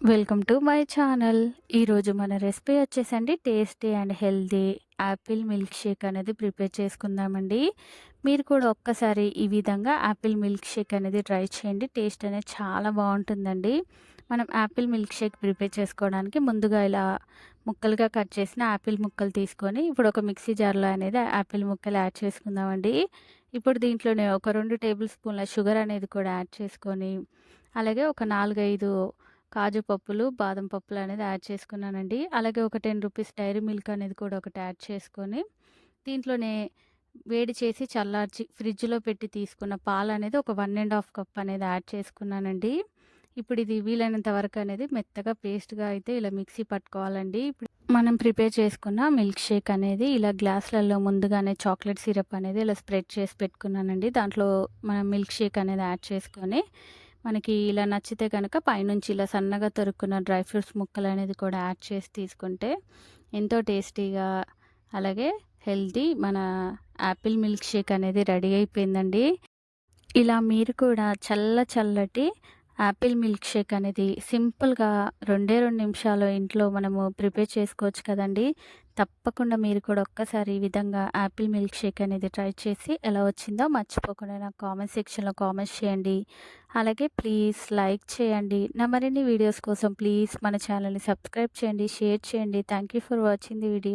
Welcome to my channel. ఈరోజు మన recipe వచ్చేసండి tasty and healthy apple milk shake అనేది ప్రిపేర్ చేసుకుందామండి. మీరు కూడా ఒక్కసారి ఈ విధంగా యాపిల్ మిల్క్ షేక్ అనేది ట్రై చేయండి. టేస్ట్ అనేది చాలా బాగుంటుందండి. మనం యాపిల్ మిల్క్ షేక్ ప్రిపేర్ చేసుకోవడానికి ముందుగా ఇలా ముక్కలుగా కట్ చేసిన యాపిల్ ముక్కలు తీసుకొని ఇప్పుడు ఒక మిక్సీ జార్లో అనేది యాపిల్ ముక్కలు యాడ్ చేసుకుందామండి. ఇప్పుడు దీంట్లోనే ఒక 2 టేబుల్ స్పూన్ల షుగర్ అనేది కూడా యాడ్ చేసుకొని, అలాగే ఒక 4, 5 కాజు పప్పులు, బాదం పప్పులు అనేది యాడ్ చేసుకున్నానండి. అలాగే ఒక 10 రూపీస్ డైరీ మిల్క్ అనేది కూడా ఒకటి యాడ్ చేసుకొని, దీంట్లోనే వేడి చేసి చల్లార్చి ఫ్రిడ్జ్‌లో పెట్టి తీసుకున్న పాలనేది ఒక 1 ½ కప్ అనేది యాడ్ చేసుకున్నానండి. ఇప్పుడు ఇది వీలైనంత వరకు అనేది మెత్తగా పేస్ట్‌గా అయితే ఇలా మిక్సీ పట్టుకోవాలండి. ఇప్పుడు మనం ప్రిపేర్ చేసుకున్న మిల్క్ షేక్ అనేది ఇలా గ్లాసులలో ముందుగానే చాక్లెట్ సిరప్ అనేది ఇలా స్ప్రెడ్ చేసి పెట్టుకున్నానండి. దాంట్లో మనం మిల్క్ షేక్ అనేది యాడ్ చేసుకొని, మనకి ఇలా నచ్చితే కనుక పైనుంచి ఇలా సన్నగా తరుక్కున్న డ్రై ఫ్రూట్స్ ముక్కలనేది కూడా యాడ్ చేసి తీసుకుంటే ఎంతో టేస్టీగా, అలాగే హెల్తీ మన యాపిల్ మిల్క్ షేక్ అనేది రెడీ అయిపోయిందండి. ఇలా మీరు కూడా చల్లటి యాపిల్ మిల్క్ షేక్ అనేది సింపుల్‌గా 2 నిమిషాల్లో ఇంట్లో మనము ప్రిపేర్ చేసుకోవచ్చు కదండీ! తప్పకుండా మీరు కూడా ఒక్కసారి ఈ విధంగా యాపిల్ మిల్క్ షేక్ అనేది ట్రై చేసి ఎలా వచ్చిందో మర్చిపోకుండా నాకు కామెంట్ సెక్షన్‌లో కామెంట్స్ చేయండి. అలాగే ప్లీజ్ లైక్ చేయండి. నా మరిన్ని వీడియోస్ కోసం ప్లీజ్ మన ఛానల్‌ని సబ్స్క్రైబ్ చేయండి, షేర్ చేయండి. Thank you for watching the video.